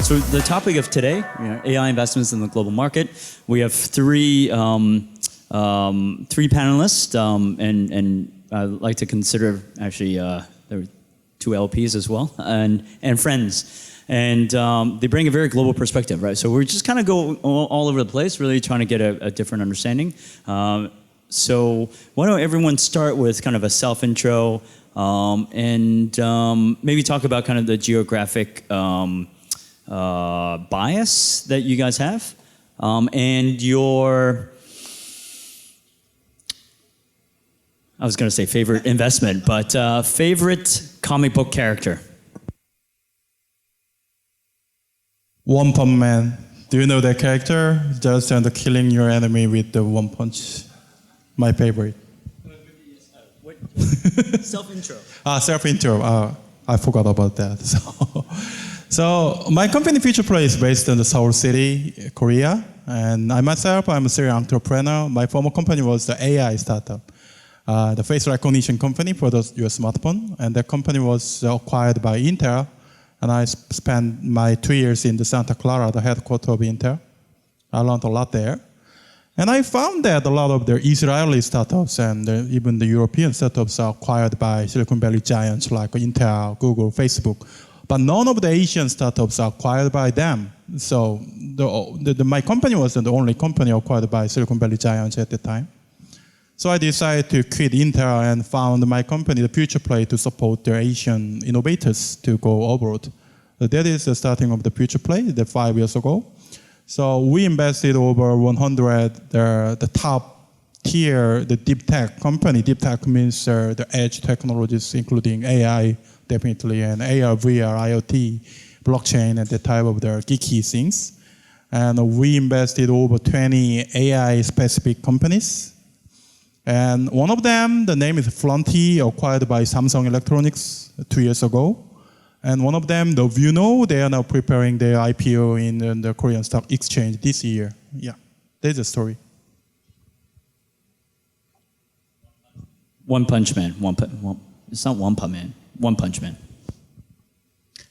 So the topic of today, AI investments in the global market. We have three panelists, and I'd like to consider actually there were two LPs as well, and friends. And they bring a very global perspective, right? So we're just kind of go all over the place, really trying to get a different understanding. So why don't everyone start with kind of a self-intro, and maybe talk about kind of the geographic bias that you guys have, and your, I was going to say favorite investment, but favorite comic book character. One Punch Man. Do you know that character? Just killing your enemy with the one punch. My favorite. Self-intro. Self-intro. I forgot about that. So my company Future Play is based in the Seoul City, Korea. And I myself, I'm a serial entrepreneur. My former company was the AI startup, the face recognition company for your smartphone. And that company was acquired by Intel. And I spent my 2 years in the Santa Clara, the headquarters of Intel. I learned a lot there. And I found that a lot of the Israeli startups and even the European startups are acquired by Silicon Valley giants like Intel, Google, Facebook. But none of the Asian startups are acquired by them. So my company was the only company acquired by Silicon Valley giants at the time. So I decided to quit Intel and found my company, the Future Play, to support their Asian innovators to go abroad. So that is the starting of the Future Play 5 years ago. So we invested over 100, the top tier, the deep tech company. Deep tech means the edge technologies, including AI, definitely, and AR, VR, IoT, blockchain, and the type of the geeky things. And we invested over 20 AI-specific companies. And one of them, the name is Fluenty, acquired by Samsung Electronics 2 years ago. And one of them, the Vuno, they are now preparing their IPO in the Korean Stock Exchange this year. Yeah, that's the story. One Punch Man. It's not One Punch Man. One Punch Man.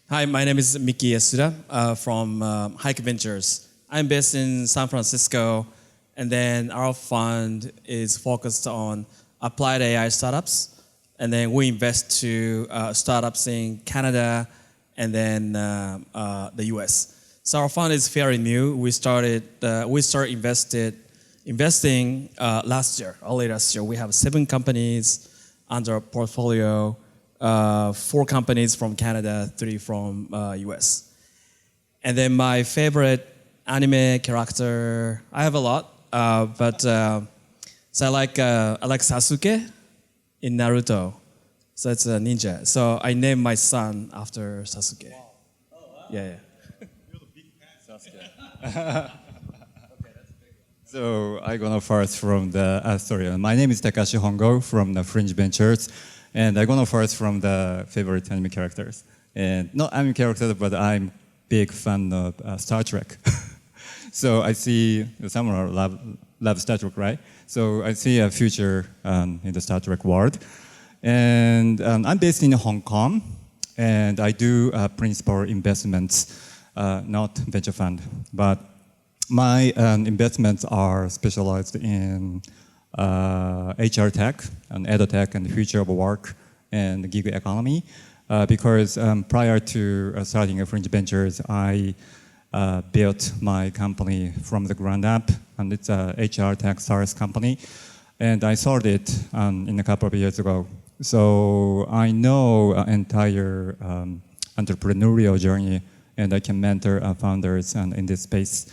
Hi, my name is Miki Yasuda from Hike Ventures. I'm based in San Francisco, and then our fund is focused on applied AI startups. And then we invest to startups in Canada and then the US. So our fund is fairly new. We started investing last year, early last year. We have 7 companies under our portfolio, 4 companies from Canada, 3 from US. And then my favorite anime character, I have a lot, so I like Sasuke in Naruto. So it's a ninja. So I named my son after Sasuke. Wow. Oh, wow. Yeah. You're the big fan. Sasuke. So I'm gonna first from the story. My name is Takashi Hongo from the Fringe Ventures, and I'm gonna first from the favorite anime characters. And not anime characters, but I'm big fan of Star Trek. So I see someone love Star Trek, right? So I see a future in the Star Trek world. And I'm based in Hong Kong, and I do principal investments, not venture fund. But my investments are specialized in HR tech, and edtech, and the future of work, and the gig economy. Because prior to starting Fringe Ventures, I built my company from the ground up, and it's a HR tech SaaS company. And I sold it in a couple of years ago. So I know entire entrepreneurial journey, and I can mentor founders in this space.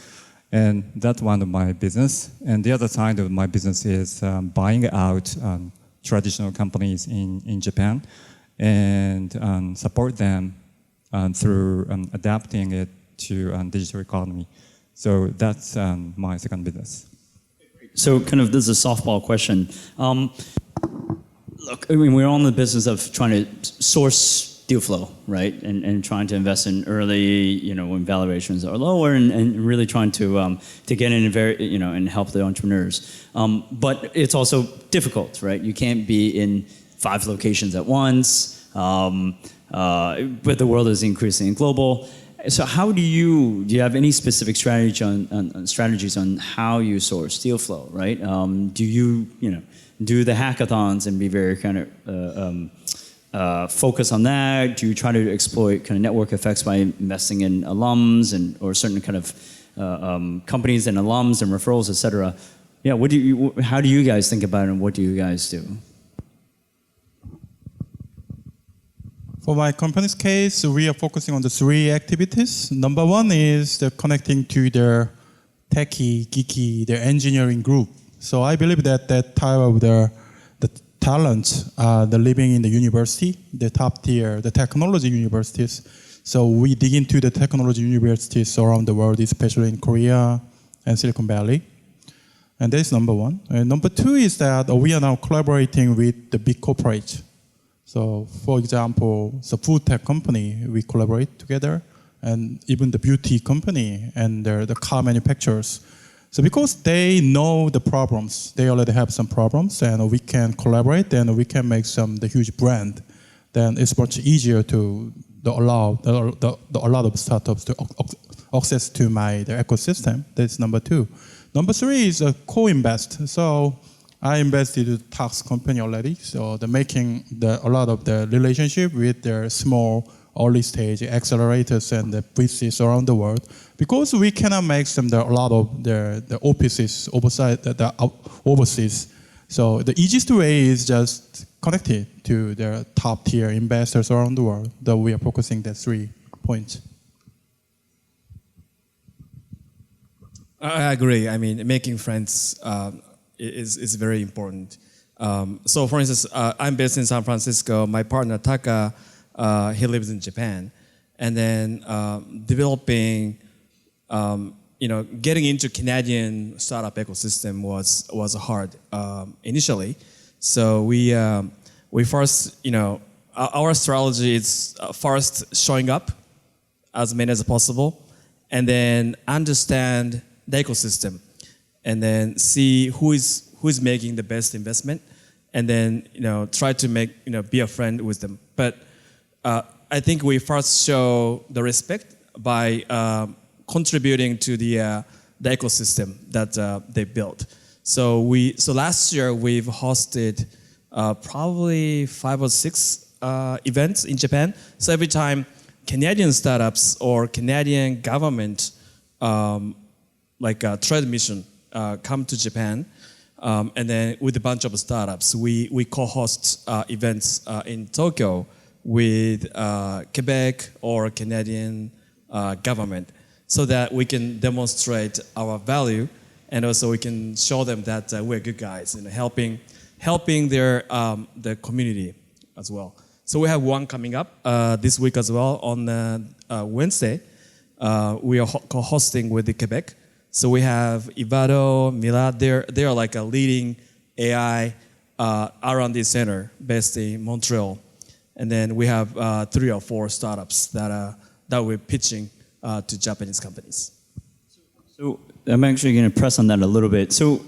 And that's one of my business. And the other side of my business is buying out traditional companies in Japan and support them through adapting it to digital economy. So that's my second business. So kind of this is a softball question. Look, I mean, we're all in the business of trying to source deal flow, right? And trying to invest in early, when valuations are lower, and really trying to get in and help the entrepreneurs. But it's also difficult, right? You can't be in 5 locations at once. But the world is increasingly global. So how do you have any specific strategy on strategies on how you source deal flow, right? Do you do the hackathons and be very kind of focus on that? Do you try to exploit kind of network effects by investing in alums or certain kind of companies and alums and referrals, et cetera? Yeah, how do you guys think about it, and what do you guys do? For my company's case, we are focusing on the 3 activities. Number 1 is the connecting to their techie, geeky, their engineering group. So I believe that type of the talent, the living in the university, the top tier, the technology universities. So we dig into the technology universities around the world, especially in Korea and Silicon Valley. And that is number 1. And number 2 is that we are now collaborating with the big corporates. So, for example, the food tech company, we collaborate together, and even the beauty company and the car manufacturers. So because they know the problems, they already have some problems, and we can collaborate, and we can make the huge brand, then it's much easier to allow a lot of startups to access to the ecosystem. That's number 2. Number 3 is co-invest. So I invested in a tax company already, so making a lot of the relationship with their small early stage accelerators and the VCs around the world, because we cannot make a lot of the offices overseas. So the easiest way is just connected to their top tier investors around the world. That we are focusing the 3 points. I agree. I mean, making friends is very important. So, for instance, I'm based in San Francisco. My partner Taka, he lives in Japan, and then developing, getting into Canadian startup ecosystem was hard initially. So we first, our strategy is first showing up as many as possible, and then understand the ecosystem, and then see who is making the best investment, and then try to be a friend with them. But I think we first show the respect by contributing to the ecosystem that they built. So last year we've hosted probably 5 or 6 events in Japan. So every time Canadian startups or Canadian government like a trade mission come to Japan, and then with a bunch of startups, we co-host events in Tokyo with Quebec or Canadian government, so that we can demonstrate our value, and also we can show them that we're good guys and helping their community as well. So we have one coming up this week as well on Wednesday. We are co-hosting with the Quebec. So we have Ivado, Mila. They are like a leading AI R&D center based in Montreal, and then we have 3 or 4 startups that we're pitching to Japanese companies. So I'm actually going to press on that a little bit. So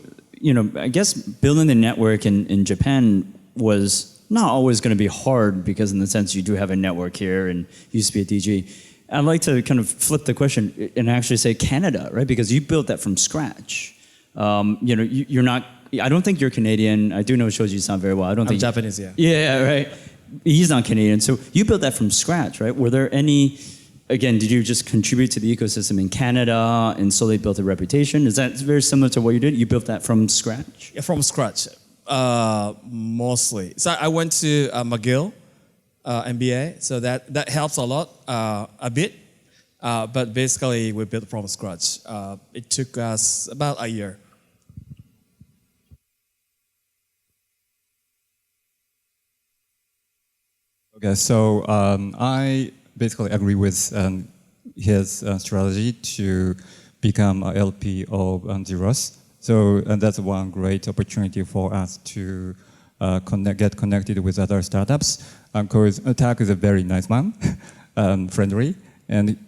I guess building the network in Japan was not always going to be hard, because in the sense you do have a network here and you used to be at DG. I'd like to kind of flip the question and actually say Canada, right? Because you built that from scratch. You're not. I don't think you're Canadian. I do know Shoji sound very well. I'm Japanese, yeah. Yeah, right. He's not Canadian. So you built that from scratch, right? Were there any? Again, did you just contribute to the ecosystem in Canada and slowly built a reputation? Is that very similar to what you did? You built that from scratch? Yeah, from scratch, mostly. So I went to McGill. MBA, so that helps a lot, a bit, but basically we built from scratch. It took us about a year. Okay, so I basically agree with his strategy to become a LP of Zeroth. So and that's one great opportunity for us to get connected with other startups. Because Tak is a very nice man, friendly, and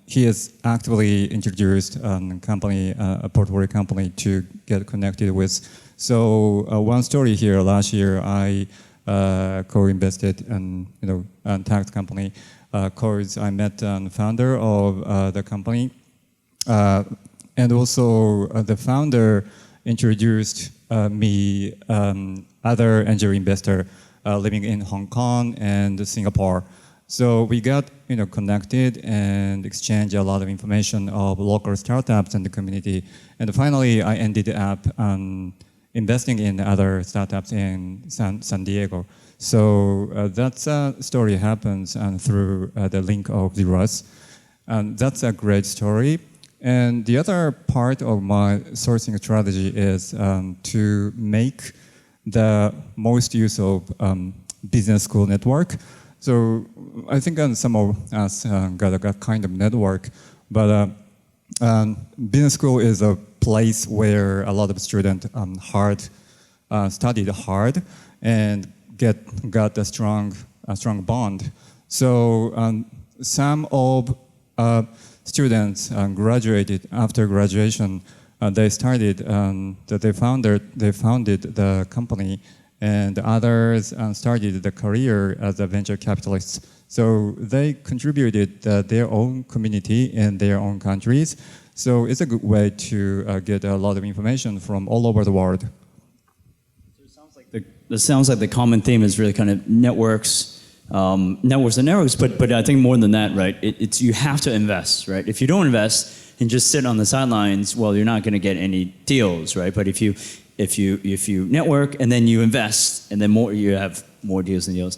he has actively introduced a portfolio company to get connected with. So one story here: last year I co-invested in a tech company. Cause I met the founder of the company, and also the founder introduced me other angel investor living in Hong Kong and Singapore. So we got connected and exchanged a lot of information of local startups and the community. And finally, I ended up investing in other startups in San Diego. So that story happens through the link of Zeroth. And that's a great story. And the other part of my sourcing strategy is to make the most use of business school network. So I think some of us got a kind of network, but business school is a place where a lot of students studied hard and got a strong bond. So some of students graduated after graduation. They founded the company, and others started the career as a venture capitalists. So they contributed their own community in their own countries. So it's a good way to get a lot of information from all over the world. It sounds like the common theme is really kind of networks, but I think more than that, right? It's you have to invest, right? If you don't invest and just sit on the sidelines, well, you're not going to get any deals, right? But if you network and then you invest, and then you have more deals and deals.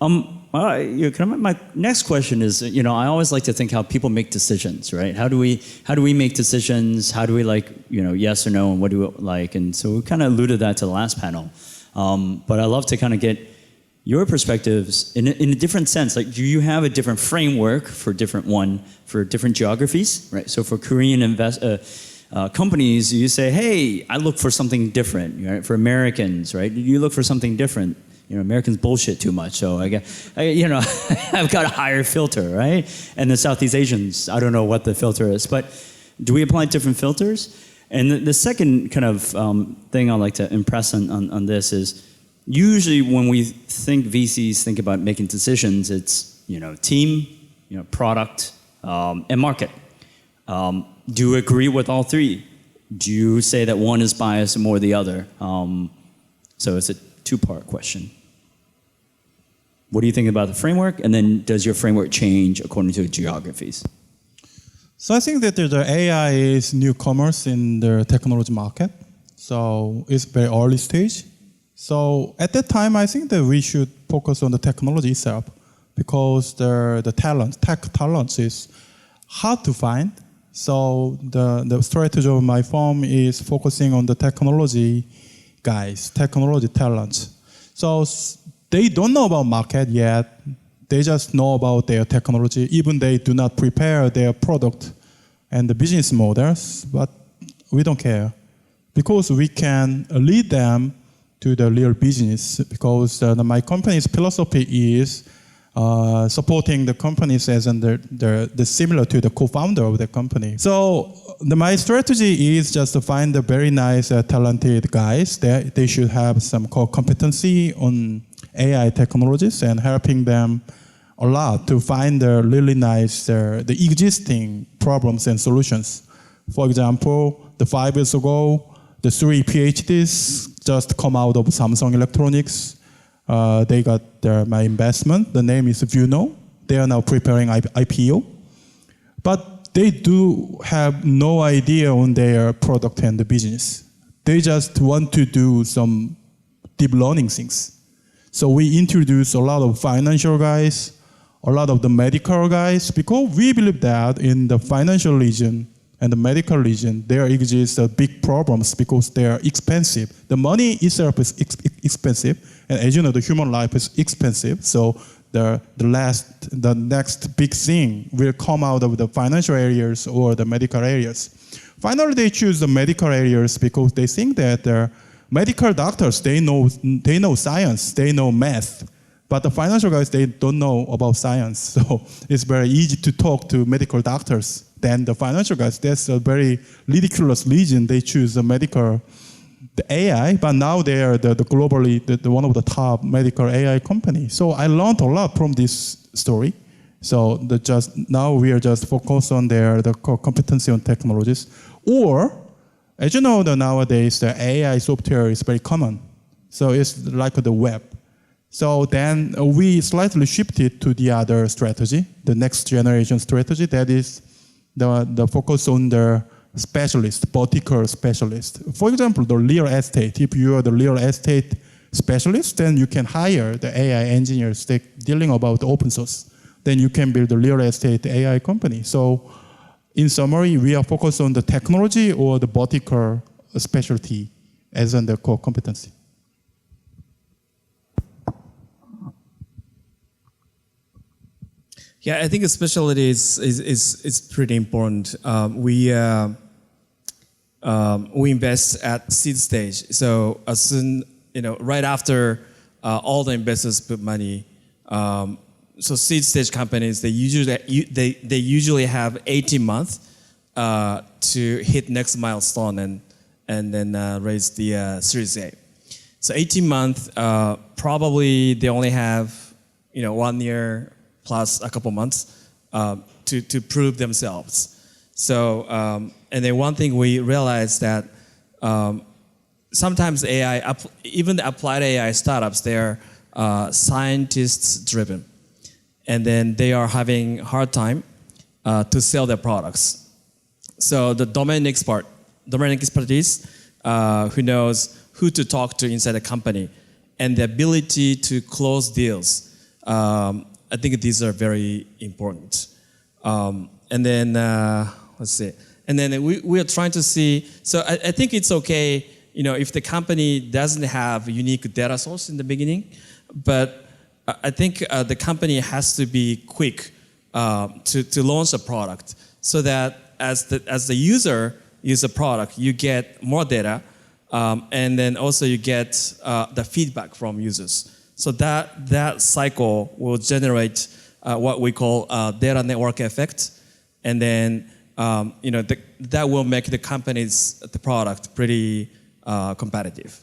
My next question is, I always like to think how people make decisions, right? How do we make decisions? How do we yes or no, and what do we like? And so we kind of alluded that to the last panel. But I love to kind of get your perspectives in a different sense. Like, do you have a different framework for different geographies, right? So for Korean companies, you say, hey, I look for something different, right? For Americans, right? You look for something different. Americans bullshit too much, so I've got a higher filter, right? And the Southeast Asians, I don't know what the filter is, but do we apply different filters? And the second kind of thing I'd like to impress on this is, usually when we think VCs think about making decisions, it's team, product, and market. Do you agree with all three? Do you say that one is biased more than the other? So it's a two-part question. What do you think about the framework? And then does your framework change according to geographies? So I think that the AI is newcomers in the technology market. So it's very early stage. So at that time, I think that we should focus on the technology itself, because the tech talent is hard to find. So the strategy of my firm is focusing on the technology guys, technology talents. So they don't know about market yet. They just know about their technology. Even they do not prepare their product and the business models, but we don't care, because we can lead them to the real business, because my company's philosophy is supporting the companies as the similar to the co-founder of the company. So my strategy is just to find the very nice, talented guys. They should have some core competency on AI technologies, and helping them a lot to find the really nice, the existing problems and solutions. For example, 5 years ago, the 3 PhDs just come out of Samsung Electronics. They got my investment. The name is Vuno. They are now preparing IPO. But they do have no idea on their product and the business. They just want to do some deep learning things. So we introduce a lot of financial guys, a lot of the medical guys, because we believe that in the financial region and the medical region, there exists big problems because they are expensive. The money itself is expensive, and as you know, the human life is expensive. So the next big thing will come out of the financial areas or the medical areas. Finally, they choose the medical areas because they think that the medical doctors, they know science, they know math. But the financial guys, they don't know about science. So it's very easy to talk to medical doctors than the financial guys. That's a very ridiculous reason they choose the medical the AI, but now they are the globally one of the top medical AI company. So I learned a lot from this story. So now we are just focused on the core competency on technologies. Or, as you know, nowadays the AI software is very common. So it's like the web. So then we slightly shifted to the other strategy, the next generation strategy, that is the focus on the specialist, vertical specialist. For example, the real estate. If you are the real estate specialist, then you can hire the AI engineers dealing about open source. Then you can build a real estate AI company. So in summary, we are focused on the technology or the vertical specialty as on the core competency. Yeah, I think a specialty is pretty important. We invest at seed stage, so as soon right after all the investors put money. So seed stage companies they usually have 18 months to hit next milestone and then raise the Series A. So 18 months probably they only have 1 year plus a couple months to prove themselves. So, and then one thing we realized that sometimes AI, even the applied AI startups, they're scientists driven. And then they are having hard time to sell their products. So the domain expertise, who knows who to talk to inside a company, and the ability to close deals, I think these are very important. And then, let's see. And then we are trying to see, so I think it's okay, if the company doesn't have a unique data source in the beginning, but I think the company has to be quick to launch a product so that as the user use the product, you get more data, and then also you get the feedback from users. So that cycle will generate what we call data network effect, and then that will make the product pretty competitive.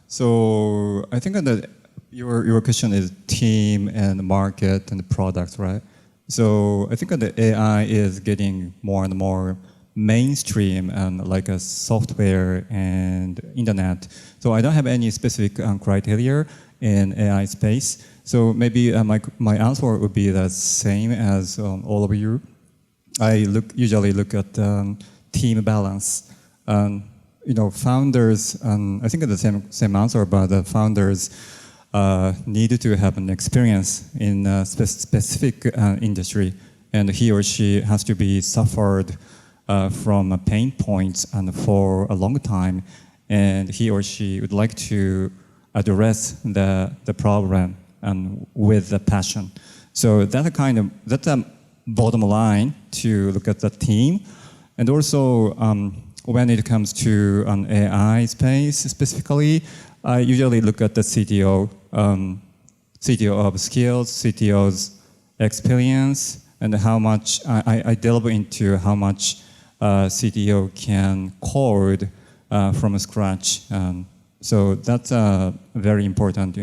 So I think that your question is team and market and product, right? So I think that the AI is getting more and more mainstream and like a software and internet. So I don't have any specific criteria in AI space. So maybe my answer would be the same as all of you. I usually look at team balance. Founders, I think the same answer, but the founders need to have an experience in a specific industry, and he or she has to be suffered from pain points and for a long time, and he or she would like to address the problem and with the passion. So that's a bottom line to look at the team, and also when it comes to an AI space specifically, I usually look at the CTO, CTO of skills, CTO's experience, and how much I delve into how much CTO can code from scratch. So that's very important,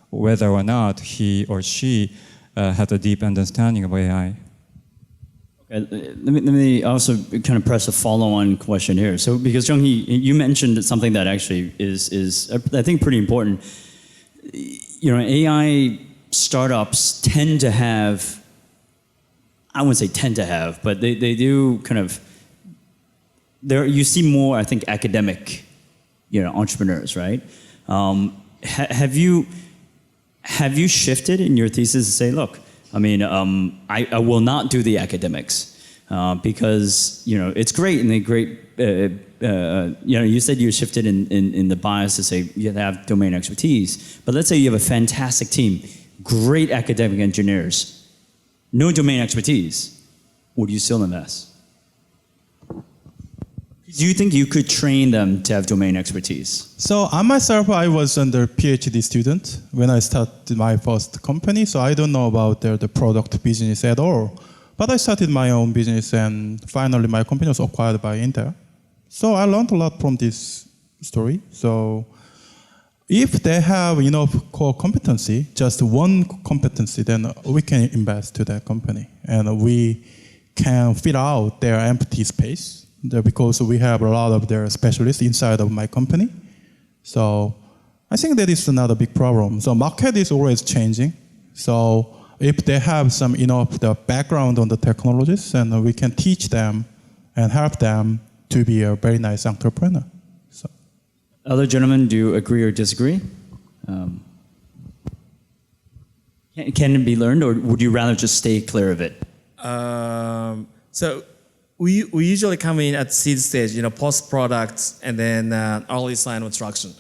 whether or not he or she has a deep understanding of AI. Okay, let me also kind of press a follow-on question here. So, because Jung-hee, you mentioned something that actually is I think pretty important. AI startups tend to have, I wouldn't say tend to have, but they do kind of, you see more, I think, academic, entrepreneurs, right? Have you shifted in your thesis to say, look, I will not do the academics because it's great and they great. You said you shifted in the bias to say you have domain expertise, but let's say you have a fantastic team, great academic engineers, no domain expertise. Would you still invest? Do you think you could train them to have domain expertise? So I myself, I was under PhD student when I started my first company, so I don't know about the product business at all. But I started my own business, and finally my company was acquired by Intel. So I learned a lot from this story. So if they have enough core competency, just one competency, then we can invest to that company, and we can fill out their empty space because we have a lot of their specialists inside of my company. So I think that is another big problem. So market is always changing. So if they have some enough the background on the technologies, and we can teach them and help them to be a very nice entrepreneur. So. Other gentlemen, do you agree or disagree? Can it be learned, or would you rather just stay clear of it? So we usually come in at seed stage, post products, and then early sign of traction,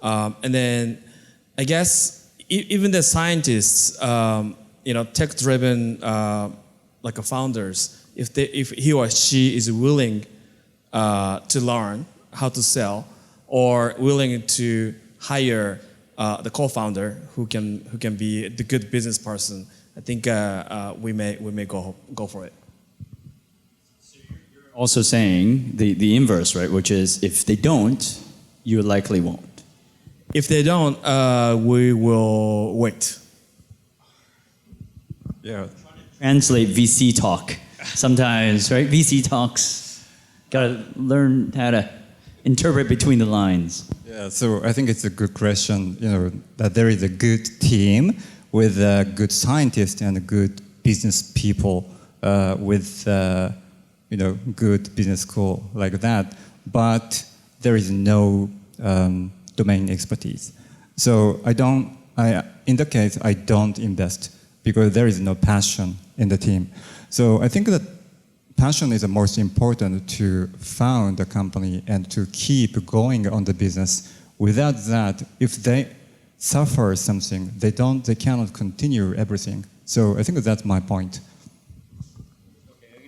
and then I guess even the scientists, tech-driven like a founders, if he or she is willing to learn how to sell, or willing to hire the co-founder who can be the good business person, I think we may go for it. Also saying the inverse, right? Which is if they don't, you likely won't. If they don't, we will wait. Yeah. Translate VC talk. Sometimes, right? VC talks. Gotta learn how to interpret between the lines. Yeah, so I think it's a good question, that there is a good team with good scientists and good business people with, good business school like that, but there is no domain expertise. So in that case, I don't invest because there is no passion in the team. So I think that passion is the most important to found a company and to keep going on the business. Without that, if they suffer something, they cannot continue everything. So I think that's my point.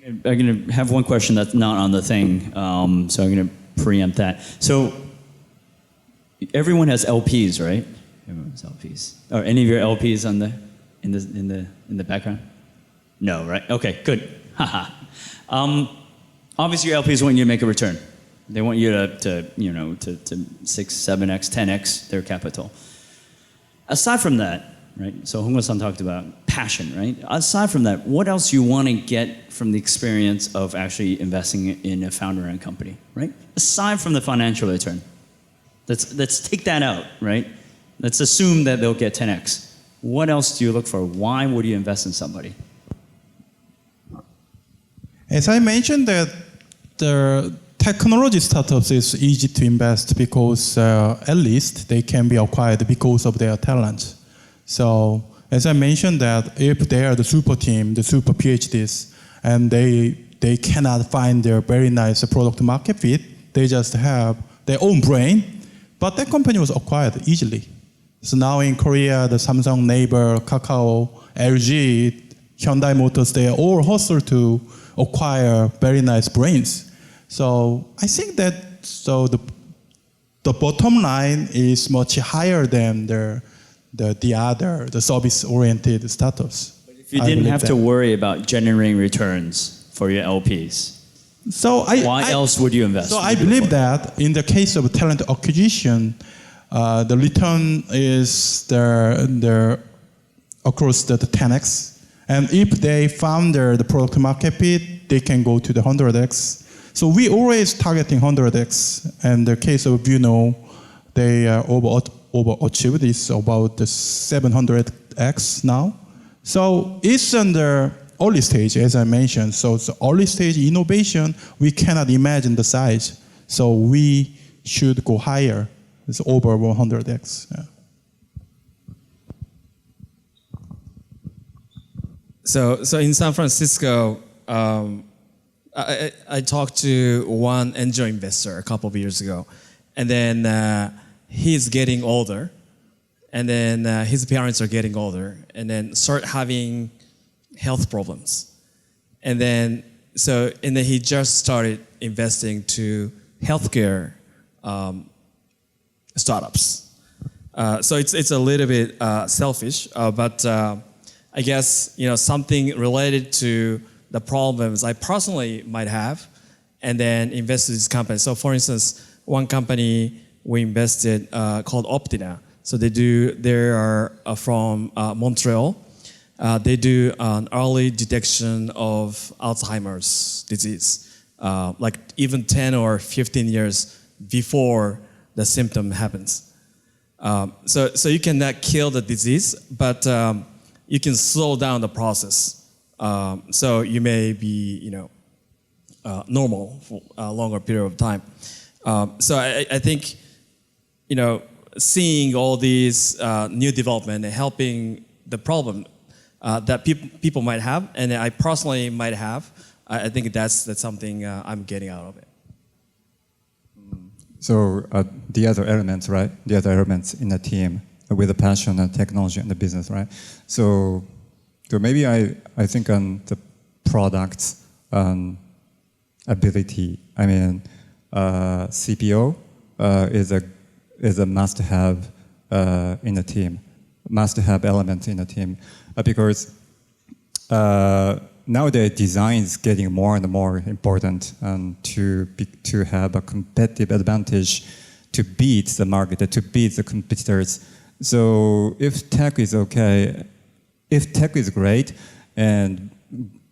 I'm going to have one question that's not on the thing, so I'm going to preempt that. So everyone has LPs, right? Everyone has LPs. Are any of your LPs in the background? No, right? Okay, good. Haha. Obviously, your LPs want you to make a return. They want you to 6, 7x, 10x their capital. Aside from that, right? So Hongo-san talked about passion, right? Aside from that, what else you want to get from the experience of actually investing in a founder-owned company, right? Aside from the financial return, let's take that out, right? Let's assume that they'll get 10x. What else do you look for? Why would you invest in somebody? As I mentioned, that the technology startups is easy to invest because at least they can be acquired because of their talent. So as I mentioned, that if they are the super team, the super PhDs, and they cannot find their very nice product market fit, they just have their own brain, but that company was acquired easily. So now in Korea, the Samsung, Naver, Kakao, LG, Hyundai Motors, they all hustle to acquire very nice brains. So I think that the bottom line is much higher than the service-oriented startups. But if you didn't have to worry about generating returns for your LPs, why else would you invest? So I believe that in the case of talent acquisition, the return is there across the 10x. And if they found the product market fit, they can go to the 100x. So we always targeting 100x. And the case of Vuno, they overachieved. It's about the 700x now. So it's under early stage, as I mentioned. So it's early stage innovation. We cannot imagine the size. So we should go higher. It's over 100x. Yeah. So in San Francisco, I talked to one angel investor a couple of years ago, and then he's getting older, and then his parents are getting older, and then start having health problems, and then he just started investing to healthcare startups. So it's a little bit selfish, but I guess something related to the problems I personally might have, and then invest in this company. So for instance, one company we invested called Optina. So they are from Montreal. They do an early detection of Alzheimer's disease, like even 10 or 15 years before the symptom happens. So you cannot kill the disease, but you can slow down the process. So you may be, normal for a longer period of time. So I think, seeing all these new development and helping the problem that people might have, and I personally might have, I think that's something I'm getting out of it. So the other elements, right? The other elements in the team with the passion and technology and the business, right? So maybe I think on the products ability. I mean, CPO is a must-have in a team, must-have element in a team, because nowadays design is getting more and more important to have a competitive advantage to beat the market, to beat the competitors. So if tech is okay, if tech is great, and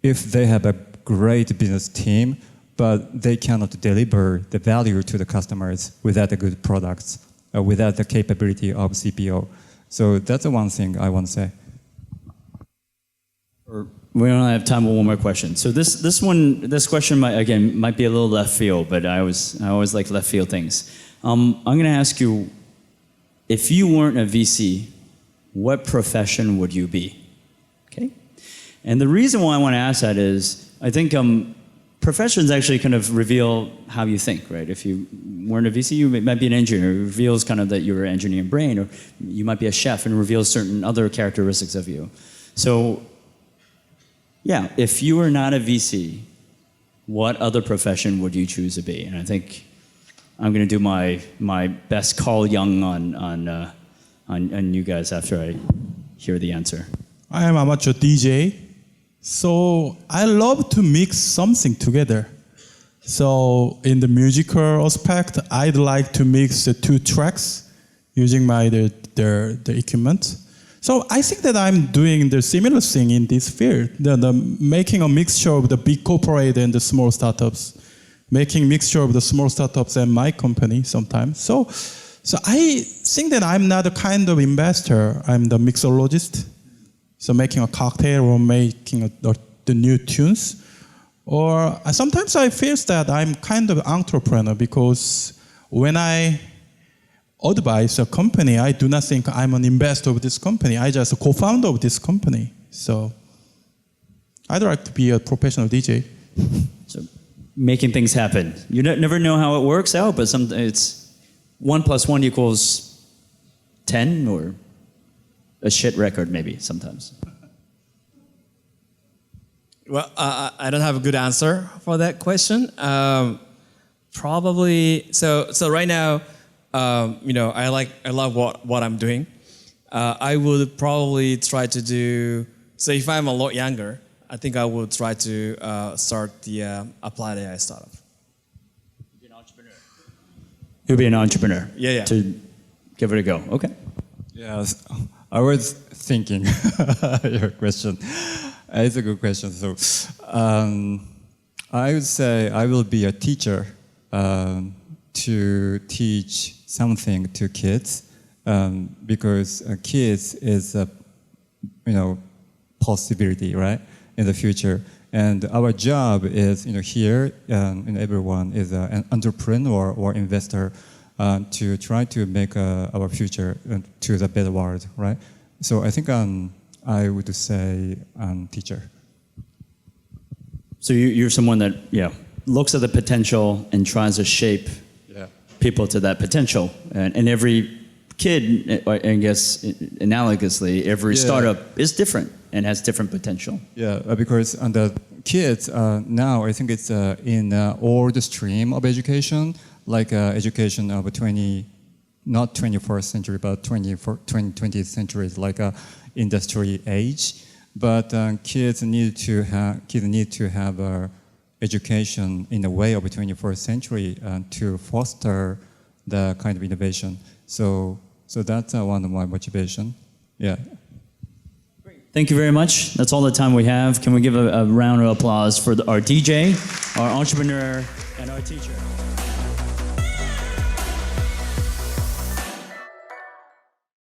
if they have a great business team, but they cannot deliver the value to the customers without the good products, without the capability of CPO. So that's the one thing I want to say. We only have time for one more question. So this question might be a little left field, but I always like left field things. I'm going to ask you, if you weren't a VC, what profession would you be? Okay, and the reason why I want to ask that is I think professions actually kind of reveal how you think, right? If you weren't a VC, you might be an engineer. It reveals kind of that you're an engineering brain, or you might be a chef and reveals certain other characteristics of you. So, yeah, if you were not a VC, what other profession would you choose to be? And I think I'm going to do my best Carl Jung on you guys after I hear the answer. I am amateur DJ, so I love to mix something together. So in the musical aspect, I'd like to mix the two tracks using the equipment. So I think that I'm doing the similar thing in this field, the making a mixture of the big corporate and the small startups, making mixture of the small startups and my company sometimes. So I think that I'm not a kind of investor. I'm the mixologist. So making a cocktail or making the new tunes. Or sometimes I feel that I'm kind of entrepreneur, because when I advise a company, I do not think I'm an investor of this company. I just a co-founder of this company. So I'd like to be a professional DJ. So making things happen. You never know how it works out, but it's 1 + 1 = 10, or a shit record maybe sometimes. Well, I don't have a good answer for that question. Probably so right now, I love what I'm doing. I would probably try to do. So if I'm a lot younger, I think I would try to start the applied AI startup. You'll be an entrepreneur. You'll be an entrepreneur. Yeah. To give it a go. Okay. Yes, I was thinking your question. It's a good question. So I would say I will be a teacher to teach something to kids, because kids is a possibility, right, in the future. And our job is, here, everyone is an entrepreneur or investor to try to make our future to the better world, right? So I think I would say teacher. So you're someone that looks at the potential and tries to shape people to that potential, and every kid, I guess, analogously, every startup is different and has different potential. Yeah, because the kids now, I think it's in all the stream of education, like education of not 21st century, but 20th century, like industry age. but kids need to have education in the way of the 21st century to foster the kind of innovation. So that's one of my motivation. Yeah. Thank you very much. That's all the time we have. Can we give a round of applause for our DJ, our entrepreneur, and our teacher?